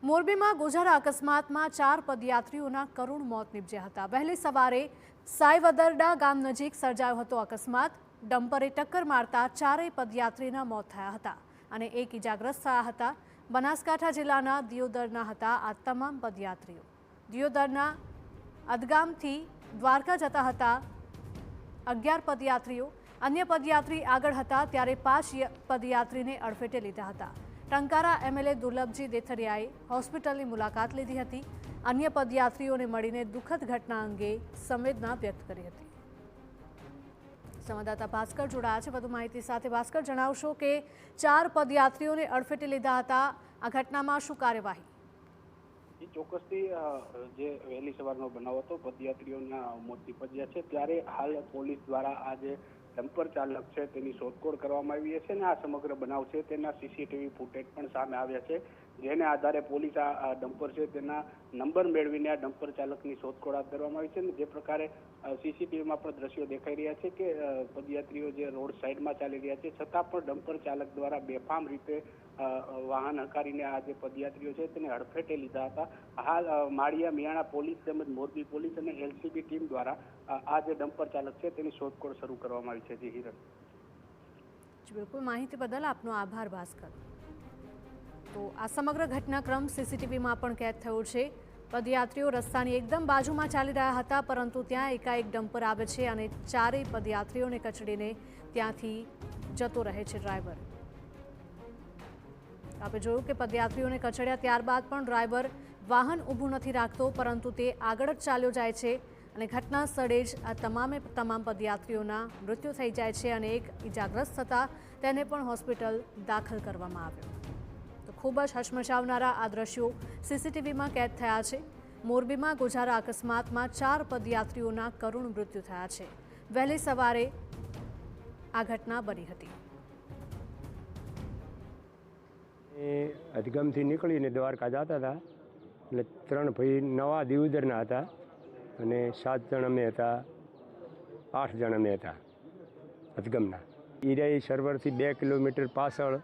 મોરબીમાં ગોઝારા અકસ્માતમાં 4 પદયાત્રીઓના કરુણ મોત નીપજ્યા હતા। વહેલી સવારે સાયવદરડા ગામ નજીક સર્જાયો હતો અકસ્માત। ડમ્પરે ટક્કર મારતા 4 પદયાત્રીના મોત થયા હતા અને 1 ઇજાગ્રસ્ત થયા હતા। બનાસકાંઠા જિલ્લાના દિયોદરના હતા આ તમામ પદયાત્રીઓ। દિયોદરના અદગામથી દ્વારકા જતા હતા 11 પદયાત્રીઓ। अन्य पदयात्री आगळ हता त्यारे 5 पदयात्रीने अडफेटे लीधा हता। टंकारा एमएलए दुर्लभजी देथरियाए होस्पिટલની मुलाकात लीधी हती। अन्य पदयात्रीओने मळीने दुखद घटना अंगे संवेदना व्यक्त करी हती। संवाददाता भास्कर जोड़ाया छे વધુ माहिती साथे। भास्कर, जणावशो के 4 पदयात्रीओने अडफेटे लीधा हता। आ घटनामां शुं कार्यवाही? ચોક્કસથી જે વહેલી સવારનો બનાવ હતો, પદયાત્રીઓના મોત નીપજ્યા છે, ત્યારે હાલ પોલીસ દ્વારા આ જે ડમ્પર ચાલક છે તેની શોધખોળ કરવામાં આવી છે અને આ સમગ્ર બનાવ છે તેના સીસીટીવી ફૂટેજ પણ સામે આવ્યા છે, જેને આધારે પોલીસ આ ડમ્પર છે તેના નંબર મેળવીને આ ડમ્પર ચાલકની શોધખોળ હાથ ધરવામાં આવી છે। અને જે પ્રકારે સીસીટીવીમાં પણ દ્રશ્યો દેખાઈ રહ્યા છે કે પદયાત્રીઓ જે રોડ સાઈડમાં ચાલી રહ્યા છે છતાં પણ ડમ્પર ચાલક દ્વારા બેફામ રીતે વાહન હંકારીને આ જે પદયાત્રીઓ છે તેને હડફેટે લીધા હતા। હાલ માળિયા મિયાણા પોલીસ તેમજ મોરબી પોલીસ અને એલસીબી ટીમ દ્વારા આ જે ડમ્પર ચાલક છે તેની શોધખોળ શરૂ કરવામાં આવી છે। જી હિરણ, બિલકુલ, માહિતી બદલ આપનો આભાર ભાસ્કર। તો આ સમગ્ર ઘટનાક્રમ સીસીટીવીમાં પણ કેદ થયો છે। પદયાત્રીઓ રસ્તાની એકદમ બાજુમાં ચાલી રહ્યા હતા, પરંતુ ત્યાં એકાએક ડમ્પર આવે છે અને 4 પદયાત્રીઓને કચડીને ત્યાંથી જતો રહે છે ડ્રાઈવર। આપણે જોયું કે પદયાત્રીઓને કચડ્યા ત્યારબાદ પણ ડ્રાઈવર વાહન ઊભું નથી રાખતો, પરંતુ તે આગળ જ ચાલ્યો જાય છે અને ઘટના સ્થળે જ આ તમામ પદયાત્રીઓના મૃત્યુ થઈ જાય છે અને 1 ઇજાગ્રસ્ત થતાં તેને પણ હોસ્પિટલ દાખલ કરવામાં આવ્યો। તો ખૂબ જ હચમચાવનારા આ દ્રશ્યો સીસીટીવીમાં કેદ થયા છે। મોરબીમાં ગોઝારા અકસ્માતમાં 4 પદયાત્રીઓના કરુણ મૃત્યુ થયા છે। વહેલી સવારે આ ઘટના બની હતી। અદગમથી નીકળીને દ્વારકા જતા હતા એટલે 3 ભાઈ નવા દિયોદરના હતા અને 7 જણ અમે હતા, 8 જણ અમે હતા અદગમના। ઈરાઈ સર્વરથી 2 કિલોમીટર પાછળ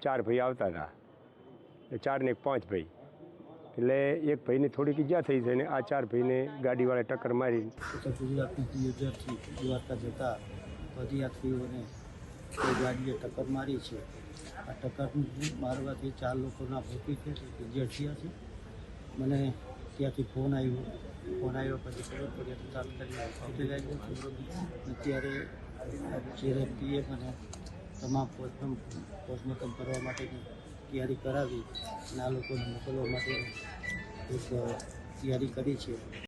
4 ભાઈ આવતા હતા, 4 ને 5 ભાઈ, એટલે એક ભાઈને થોડીક ઈજા થઈ છે અને આ 4 ભાઈને ગાડીવાળા ટક્કર મારી। ઉત્તર ગુજરાતની દિયોદરથી દ્વારકા જતા પદયાત્રીઓને કોઈ ગાડીએ ટક્કર મારી છે। આ ટક્કર મારવાથી 4 લોકોના મૃત્યુ છે, ઇજર થયા છે। મને ત્યાંથી ફોન આવ્યો પછી ખબર પડી તો તાત્કાલિક હોસ્પિટલ આવ્યો। અત્યારે જે વ્યક્તિએ મને તમામ પોસ્ટમોર્ટમ કરવા માટેની તૈયારી કરાવી અને આ લોકોને મોકલવા માટે એક તૈયારી કરી છે।